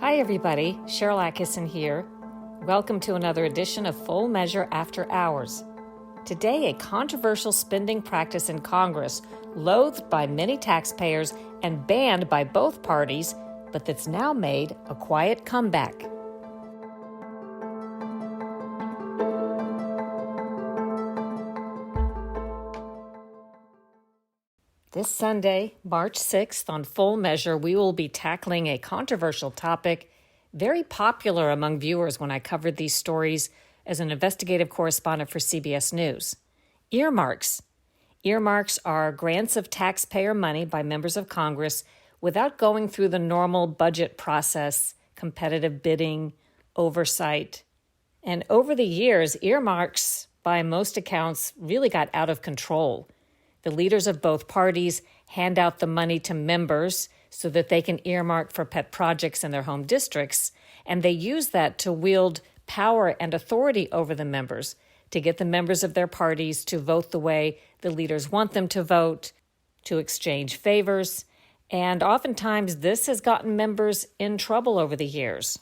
Hi everybody, Sharyl Attkisson here. Welcome to another edition of Full Measure After Hours. Today, a controversial spending practice in Congress, loathed by many taxpayers and banned by both parties, but that's now made a quiet comeback. This Sunday, March 6th, on Full Measure, we will be tackling a controversial topic very popular among viewers when I covered these stories as an investigative correspondent for CBS News. Earmarks. Earmarks are grants of taxpayer money by members of Congress without going through the normal budget process, competitive bidding, oversight. And over the years, earmarks, by most accounts, really got out of control. The leaders of both parties hand out the money to members so that they can earmark for pet projects in their home districts, and they use that to wield power and authority over the members, to get the members of their parties to vote the way the leaders want them to vote, to exchange favors, and oftentimes this has gotten members in trouble over the years.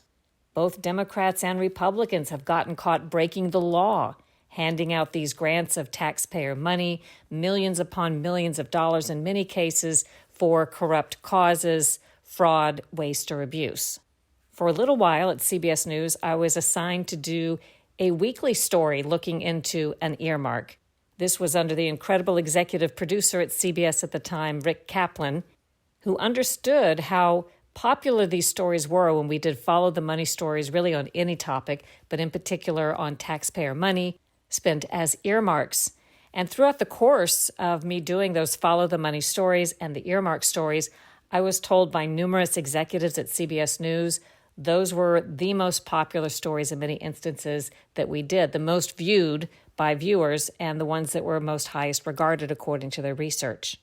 Both Democrats and Republicans have gotten caught breaking the law, handing out these grants of taxpayer money, millions upon millions of dollars in many cases, for corrupt causes, fraud, waste, or abuse. For a little while at CBS News, I was assigned to do a weekly story looking into an earmark. This was under the incredible executive producer at CBS at the time, Rick Kaplan, who understood how popular these stories were when we did follow the money stories really on any topic, but in particular on taxpayer money spent as earmarks. And throughout the course of me doing those follow the money stories and the earmark stories, I was told by numerous executives at CBS News those were the most popular stories in many instances that we did, the most viewed by viewers and the ones that were most highest regarded according to their research.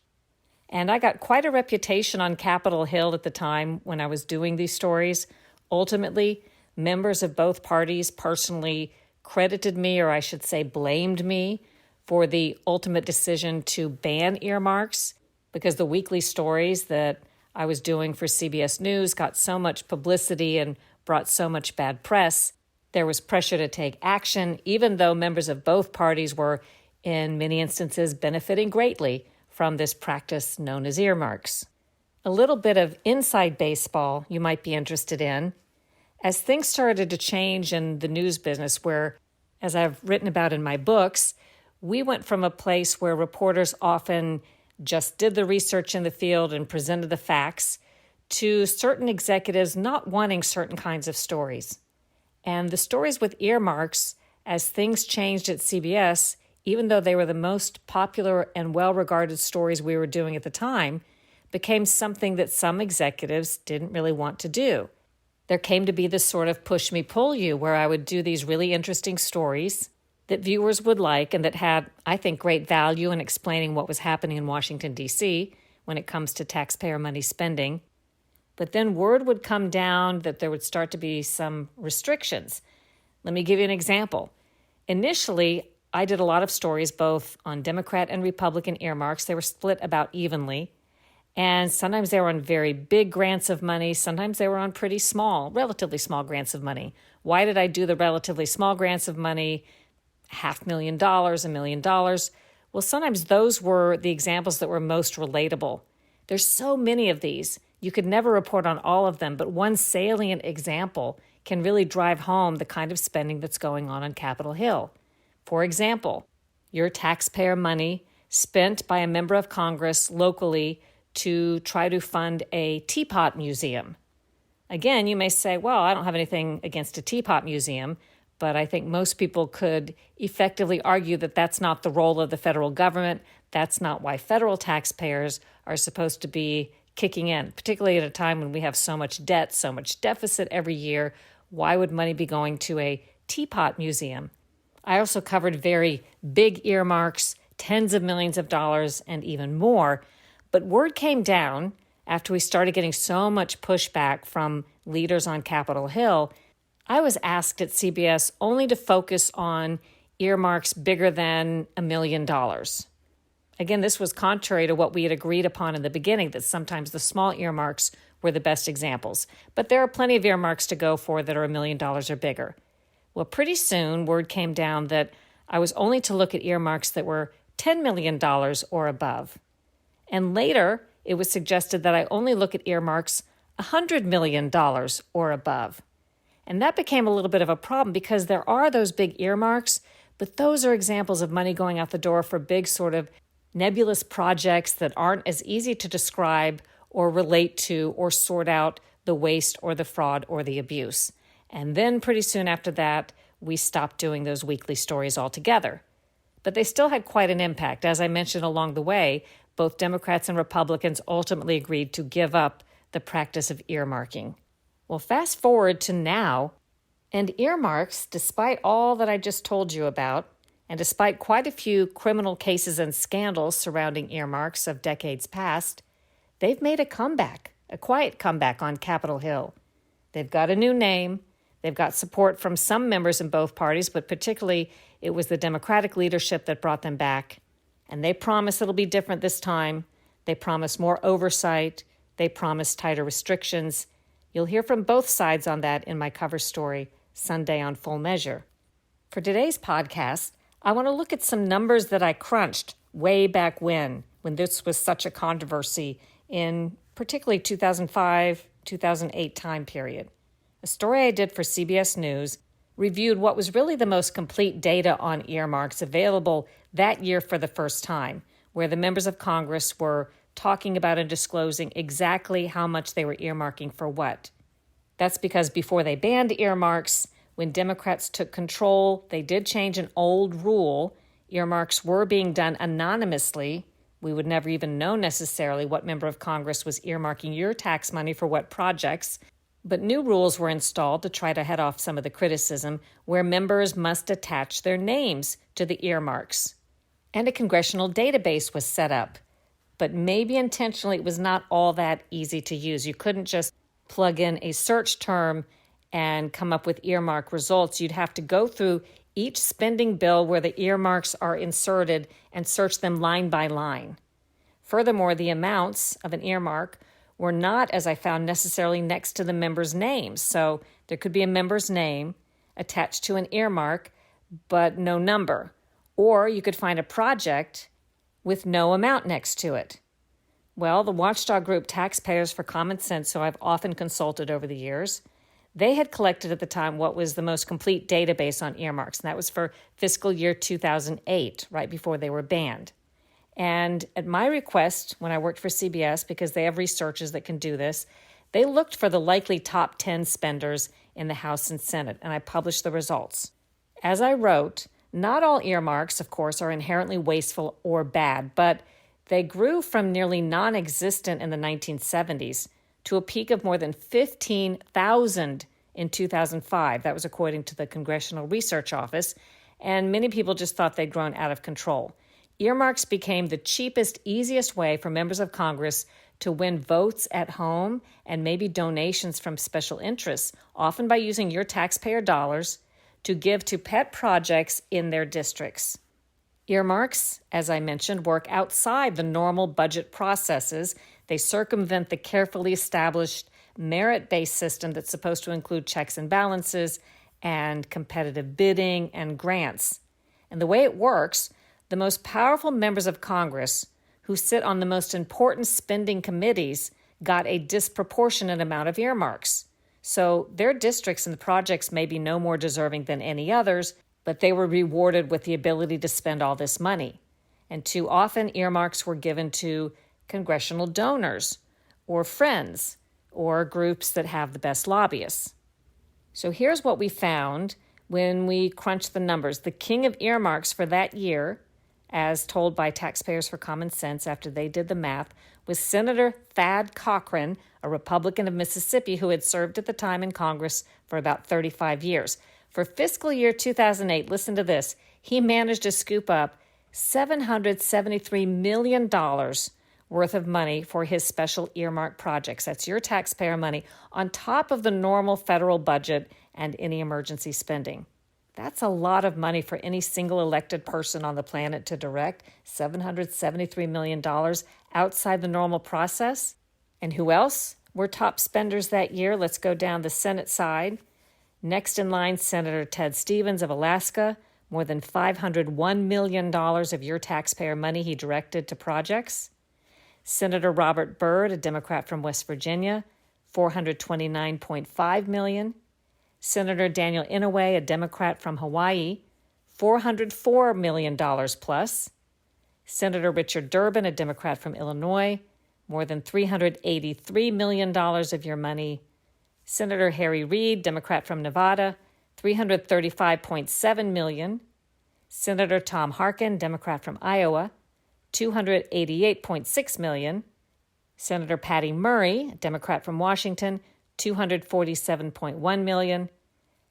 And I got quite a reputation on Capitol Hill at the time when I was doing these stories. Ultimately, members of both parties personally credited me, or I should say blamed me, for the ultimate decision to ban earmarks because the weekly stories that I was doing for CBS News got so much publicity and brought so much bad press. There was pressure to take action, even though members of both parties were, in many instances, benefiting greatly from this practice known as earmarks. A little bit of inside baseball you might be interested in. As things started to change in the news business where, as I've written about in my books, we went from a place where reporters often just did the research in the field and presented the facts to certain executives not wanting certain kinds of stories. And the stories with earmarks, as things changed at CBS, even though they were the most popular and well-regarded stories we were doing at the time, became something that some executives didn't really want to do. There came to be this sort of push me, pull you, where I would do these really interesting stories that viewers would like and that had, I think, great value in explaining what was happening in Washington, D.C. when it comes to taxpayer money spending. But then word would come down that there would start to be some restrictions. Let me give you an example. Initially, I did a lot of stories both on Democrat and Republican earmarks. They were split about evenly. And sometimes they were on very big grants of money. Sometimes they were on pretty small, relatively small grants of money. Why did I do the relatively small grants of money, $500,000, $1 million? Well, sometimes those were the examples that were most relatable. There's so many of these. You could never report on all of them, but one salient example can really drive home the kind of spending that's going on Capitol Hill. For example, your taxpayer money spent by a member of Congress locally to try to fund a teapot museum. Again, you may say, well, I don't have anything against a teapot museum, but I think most people could effectively argue that that's not the role of the federal government. That's not why federal taxpayers are supposed to be kicking in, particularly at a time when we have so much debt, so much deficit every year. Why would money be going to a teapot museum? I also covered very big earmarks, tens of millions of dollars, and even more. But word came down after we started getting so much pushback from leaders on Capitol Hill. I was asked at CBS only to focus on earmarks bigger than $1 million. Again, this was contrary to what we had agreed upon in the beginning, that sometimes the small earmarks were the best examples. But there are plenty of earmarks to go for that are $1 million or bigger. Well, pretty soon, word came down that I was only to look at earmarks that were $10 million or above. And later, it was suggested that I only look at earmarks $100 million or above. And that became a little bit of a problem because there are those big earmarks, but those are examples of money going out the door for big sort of nebulous projects that aren't as easy to describe or relate to or sort out the waste or the fraud or the abuse. And then pretty soon after that, we stopped doing those weekly stories altogether. But they still had quite an impact. As I mentioned along the way, both Democrats and Republicans ultimately agreed to give up the practice of earmarking. Well, fast forward to now, and earmarks, despite all that I just told you about, and despite quite a few criminal cases and scandals surrounding earmarks of decades past, they've made a comeback, a quiet comeback on Capitol Hill. They've got a new name. They've got support from some members in both parties, but particularly it was the Democratic leadership that brought them back. And they promise it'll be different this time. They promise more oversight. They promise tighter restrictions. You'll hear from both sides on that in my cover story, Sunday on Full Measure. For today's podcast, I want to look at some numbers that I crunched way back when this was such a controversy in particularly 2005, 2008 time period. A story I did for CBS News reviewed what was really the most complete data on earmarks available that year for the first time, where the members of Congress were talking about and disclosing exactly how much they were earmarking for what. That's because before they banned earmarks, when Democrats took control, they did change an old rule. Earmarks were being done anonymously. We would never even know necessarily what member of Congress was earmarking your tax money for what projects. But new rules were installed to try to head off some of the criticism, where members must attach their names to the earmarks. And a congressional database was set up. But maybe intentionally it was not all that easy to use. You couldn't just plug in a search term and come up with earmark results. You'd have to go through each spending bill where the earmarks are inserted and search them line by line. Furthermore, the amounts of an earmark were not, as I found, necessarily next to the member's names. So there could be a member's name attached to an earmark, but no number. Or you could find a project with no amount next to it. Well, the watchdog group Taxpayers for Common Sense, who I've often consulted over the years, they had collected at the time what was the most complete database on earmarks, and that was for fiscal year 2008, right before they were banned. And at my request, when I worked for CBS, because they have researchers that can do this, they looked for the likely top 10 spenders in the House and Senate, and I published the results. As I wrote, not all earmarks, of course, are inherently wasteful or bad, but they grew from nearly non-existent in the 1970s to a peak of more than 15,000 in 2005. That was according to the Congressional Research Office, and many people just thought they'd grown out of control. Earmarks became the cheapest, easiest way for members of Congress to win votes at home and maybe donations from special interests, often by using your taxpayer dollars to give to pet projects in their districts. Earmarks, as I mentioned, work outside the normal budget processes. They circumvent the carefully established merit-based system that's supposed to include checks and balances and competitive bidding and grants. And the way it works, the most powerful members of Congress who sit on the most important spending committees got a disproportionate amount of earmarks. So their districts and the projects may be no more deserving than any others, but they were rewarded with the ability to spend all this money. And too often, earmarks were given to congressional donors or friends or groups that have the best lobbyists. So here's what we found when we crunched the numbers. The king of earmarks for that year, as told by Taxpayers for Common Sense after they did the math, was Senator Thad Cochran, a Republican of Mississippi who had served at the time in Congress for about 35 years. For fiscal year 2008, listen to this, he managed to scoop up $773 million worth of money for his special earmark projects. That's your taxpayer money on top of the normal federal budget and any emergency spending. That's a lot of money for any single elected person on the planet to direct, $773 million outside the normal process. And who else were top spenders that year? Let's go down the Senate side. Next in line, Senator Ted Stevens of Alaska, more than $501 million of your taxpayer money he directed to projects. Senator Robert Byrd, a Democrat from West Virginia, $429.5 million. Senator Daniel Inouye, a Democrat from Hawaii, $404 million plus. Senator Richard Durbin, a Democrat from Illinois, more than $383 million of your money. Senator Harry Reid, Democrat from Nevada, $335.7 million. Senator Tom Harkin, Democrat from Iowa, $288.6 million. Senator Patty Murray, Democrat from Washington, $247.1 million.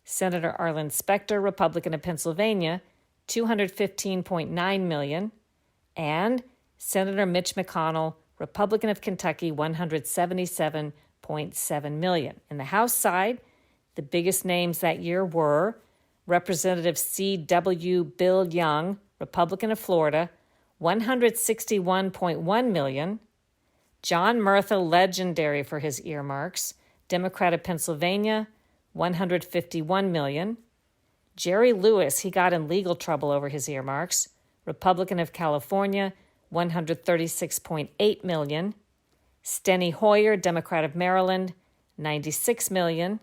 Senator Arlen Specter, Republican of Pennsylvania, $215.9 million. And Senator Mitch McConnell, Republican of Kentucky, $177.7 million. In the House side, the biggest names that year were Representative C.W. Bill Young, Republican of Florida, $161.1 million. John Murtha, legendary for his earmarks, Democrat of Pennsylvania, $151 million. Jerry Lewis, he got in legal trouble over his earmarks, Republican of California, $136.8 million. Steny Hoyer, Democrat of Maryland, $96 million.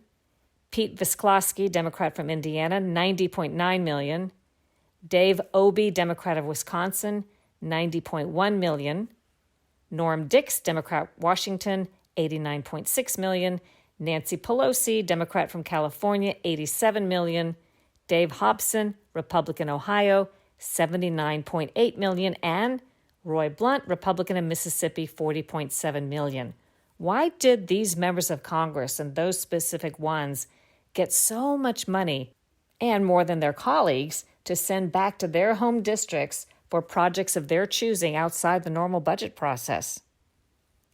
Pete Visclosky, Democrat from Indiana, $90.9 million. Dave Obey, Democrat of Wisconsin, $90.1 million. Norm Dix, Democrat, Washington, $89.6 million. Nancy Pelosi, Democrat from California, $87 million. Dave Hobson, Republican, Ohio, $79.8 million. And Roy Blunt, Republican of Mississippi, $40.7 million. Why did these members of Congress and those specific ones get so much money, and more than their colleagues, to send back to their home districts for projects of their choosing outside the normal budget process?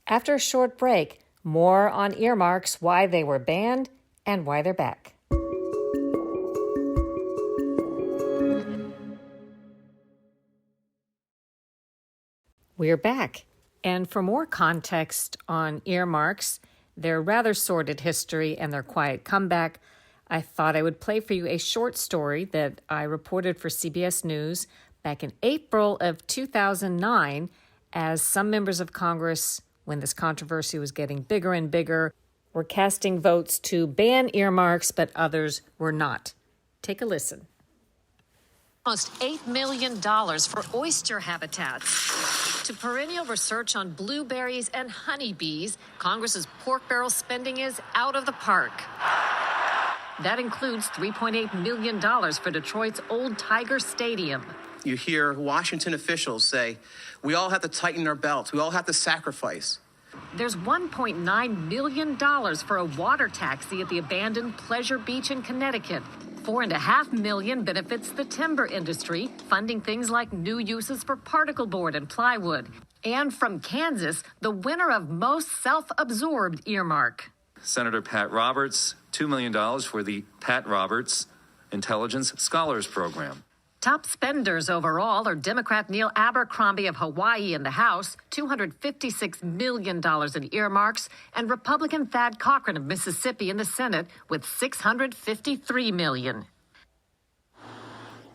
After a short break, more on earmarks, why they were banned, and why they're back. We're back. And for more context on earmarks, their rather sordid history, and their quiet comeback, I thought I would play for you a short story that I reported for CBS News back in April of 2009 as some members of Congress, when this controversy was getting bigger and bigger, were casting votes to ban earmarks, but others were not. Take a listen. Almost $8 million for oyster habitats. To perennial research on blueberries and honeybees, Congress's pork barrel spending is out of the park. That includes $3.8 million for Detroit's Old Tiger Stadium. You hear Washington officials say, we all have to tighten our belts, we all have to sacrifice. There's $1.9 million for a water taxi at the abandoned Pleasure Beach in Connecticut. $4.5 million benefits the timber industry, funding things like new uses for particle board and plywood. And from Kansas, the winner of most self-absorbed earmark. Senator Pat Roberts, $2 million for the Pat Roberts Intelligence Scholars Program. Top spenders overall are Democrat Neil Abercrombie of Hawaii in the House, $256 million in earmarks, and Republican Thad Cochran of Mississippi in the Senate with $653 million.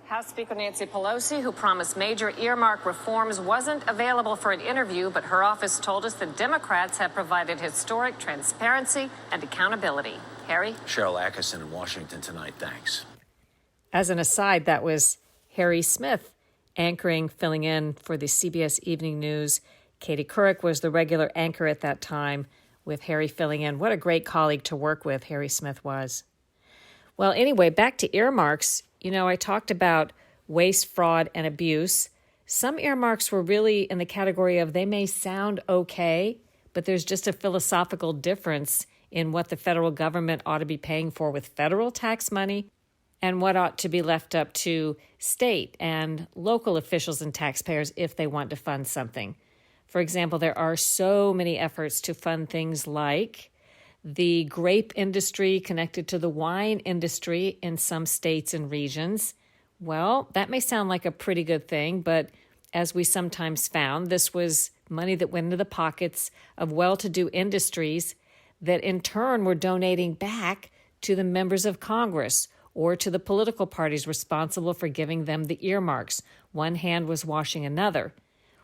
House Speaker Nancy Pelosi, who promised major earmark reforms, wasn't available for an interview, but her office told us the Democrats have provided historic transparency and accountability. Harry? Sharyl Attkisson in Washington tonight. Thanks. As an aside, that was Harry Smith anchoring, filling in for the CBS Evening News. Katie Couric was the regular anchor at that time, with Harry filling in. What a great colleague to work with Harry Smith was. Well, anyway, back to earmarks. You know, I talked about waste, fraud, and abuse. Some earmarks were really in the category of they may sound okay, but there's just a philosophical difference in what the federal government ought to be paying for with federal tax money and what ought to be left up to state and local officials and taxpayers if they want to fund something. For example, there are so many efforts to fund things like the grape industry connected to the wine industry in some states and regions. Well, that may sound like a pretty good thing, but as we sometimes found, this was money that went into the pockets of well-to-do industries that in turn were donating back to the members of Congress or to the political parties responsible for giving them the earmarks. One hand was washing another.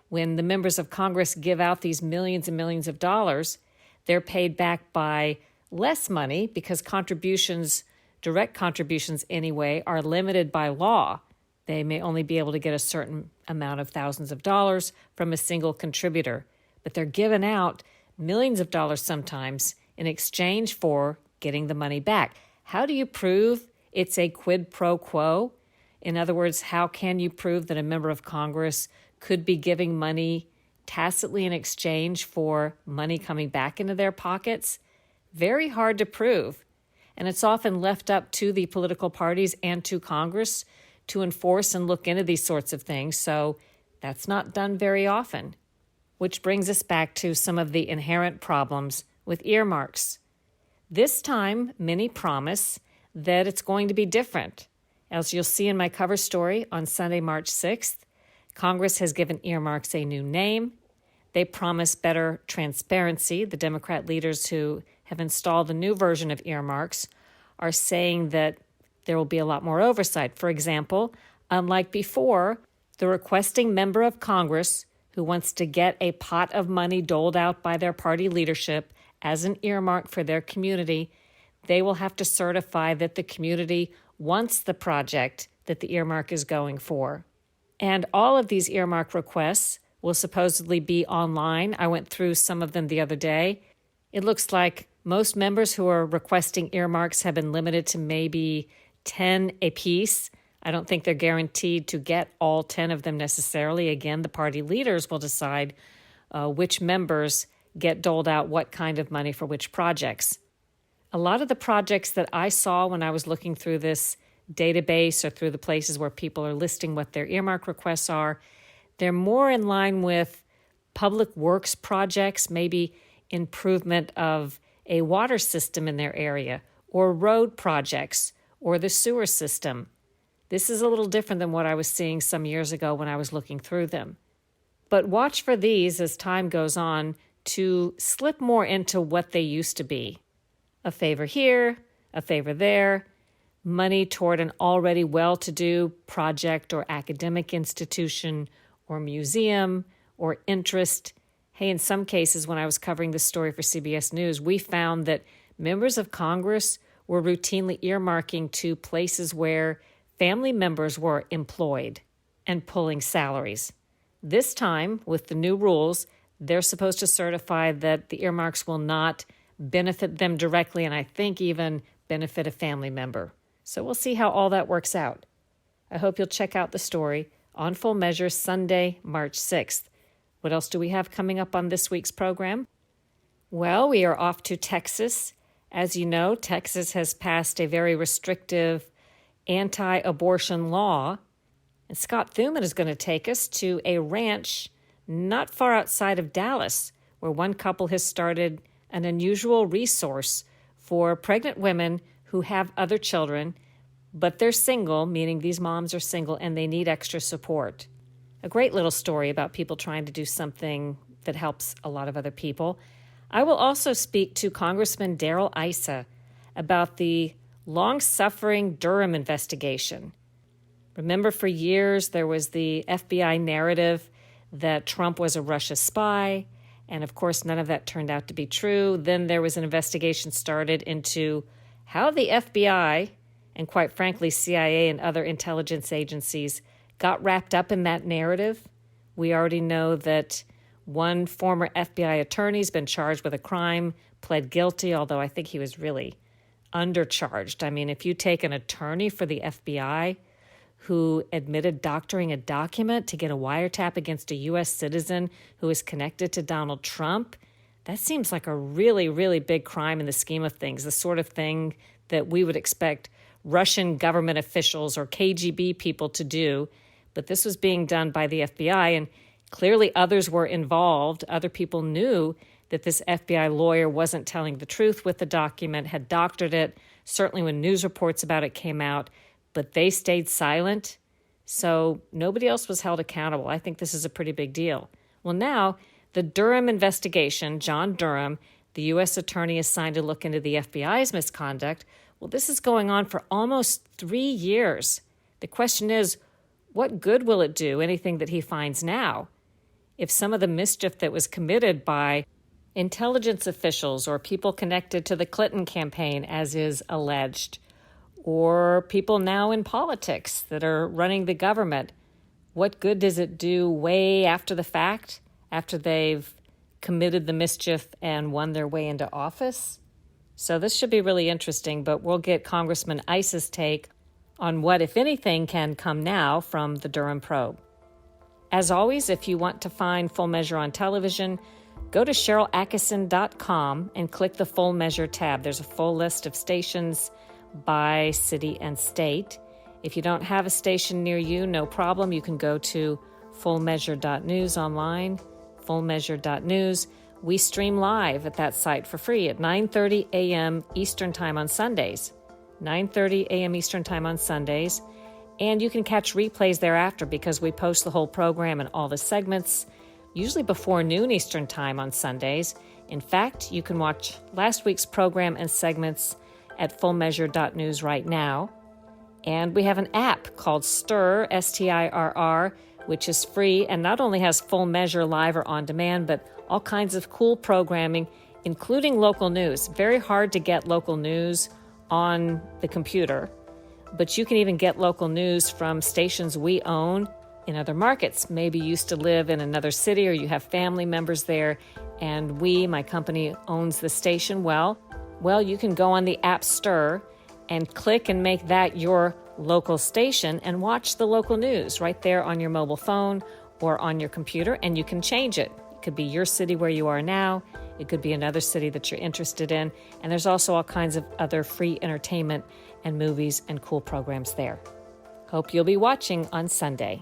When the members of Congress give out these millions and millions of dollars, they're paid back by less money because contributions, direct contributions anyway, are limited by law. They may only be able to get a certain amount of thousands of dollars from a single contributor, but they're given out millions of dollars sometimes in exchange for getting the money back. How do you prove it's a quid pro quo? In other words, how can you prove that a member of Congress could be giving money tacitly in exchange for money coming back into their pockets? Very hard to prove. And it's often left up to the political parties and to Congress to enforce and look into these sorts of things. So that's not done very often. Which brings us back to some of the inherent problems with earmarks. This time, many promise that it's going to be different. As you'll see in my cover story on Sunday, March 6th, Congress has given earmarks a new name. They promise better transparency. The Democrat leaders who have installed the new version of earmarks are saying that there will be a lot more oversight. For example, unlike before, the requesting member of Congress who wants to get a pot of money doled out by their party leadership as an earmark for their community, they will have to certify that the community wants the project that the earmark is going for. And all of these earmark requests will supposedly be online. I went through some of them the other day. It looks like most members who are requesting earmarks have been limited to maybe 10 apiece. I don't think they're guaranteed to get all 10 of them necessarily. Again, the party leaders will decide which members get doled out what kind of money for which projects. A lot of the projects that I saw when I was looking through this database or through the places where people are listing what their earmark requests are, they're more in line with public works projects, maybe improvement of a water system in their area, or road projects, or the sewer system. This is a little different than what I was seeing some years ago when I was looking through them. But watch for these as time goes on to slip more into what they used to be. A favor here, a favor there, money toward an already well-to-do project or academic institution or museum or interest. Hey, in some cases, when I was covering this story for CBS News, we found that members of Congress were routinely earmarking to places where family members were employed and pulling salaries. This time, with the new rules, they're supposed to certify that the earmarks will not benefit them directly, and I think even benefit a family member. So we'll see how all that works out. I hope you'll check out the story on Full Measure Sunday, March 6th. What else do we have coming up on this week's program? Well, we are off to Texas. As you know, Texas has passed a very restrictive anti-abortion law. And Scott Thuman is going to take us to a ranch not far outside of Dallas, where one couple has started an unusual resource for pregnant women who have other children, but they're single, meaning these moms are single and they need extra support. A great little story about people trying to do something that helps a lot of other people. I will also speak to Congressman Darrell Issa about the long-suffering Durham investigation. Remember, for years there was the FBI narrative that Trump was a Russia spy, and of course none of that turned out to be true. Then there was an investigation started into how the FBI, and quite frankly CIA and other intelligence agencies, got wrapped up in that narrative. We already know that one former FBI attorney's been charged with a crime, pled guilty, although I think he was really undercharged. I mean, if you take an attorney for the FBI who admitted doctoring a document to get a wiretap against a U.S. citizen who is connected to Donald Trump, that seems like a really, really big crime in the scheme of things, the sort of thing that we would expect Russian government officials or KGB people to do. But this was being done by the FBI, and clearly others were involved. Other people knew that this FBI lawyer wasn't telling the truth with the document, had doctored it, certainly when news reports about it came out, but they stayed silent. So nobody else was held accountable. I think this is a pretty big deal. Well, now the Durham investigation, John Durham, the U.S. attorney assigned to look into the FBI's misconduct. Well, this is going on for almost 3 years. The question is, what good will it do, anything that he finds now, if some of the mischief that was committed by intelligence officials or people connected to the Clinton campaign, as is alleged, or people now in politics that are running the government, what good does it do way after the fact, after they've committed the mischief and won their way into office? So this should be really interesting, but we'll get Congressman Iss's take on what, if anything, can come now from the Durham probe. As always, if you want to find Full Measure on television, go to SharylAttkisson.com and click the Full Measure tab. There's a full list of stations by city and state. If you don't have a station near you, no problem. You can go to fullmeasure.news online, fullmeasure.news. We stream live at that site for free at 9:30 a.m. Eastern Time on Sundays. 9:30 a.m. Eastern Time on Sundays. And you can catch replays thereafter because we post the whole program and all the segments, usually before noon Eastern Time on Sundays. In fact, you can watch last week's program and segments at fullmeasure.news right now. And we have an app called Stirr, S-T-I-R-R, which is free and not only has Full Measure live or on demand, but all kinds of cool programming, including local news. Very hard to get local news on the computer, but you can even get local news from stations we own in other markets. Maybe you used to live in another city or you have family members there, and my company, owns the station. Well, you can go on the app Stirr and click and make that your local station and watch the local news right there on your mobile phone or on your computer, and you can change it. It could be your city where you are now. It could be another city that you're interested in. And there's also all kinds of other free entertainment and movies and cool programs there. Hope you'll be watching on Sunday.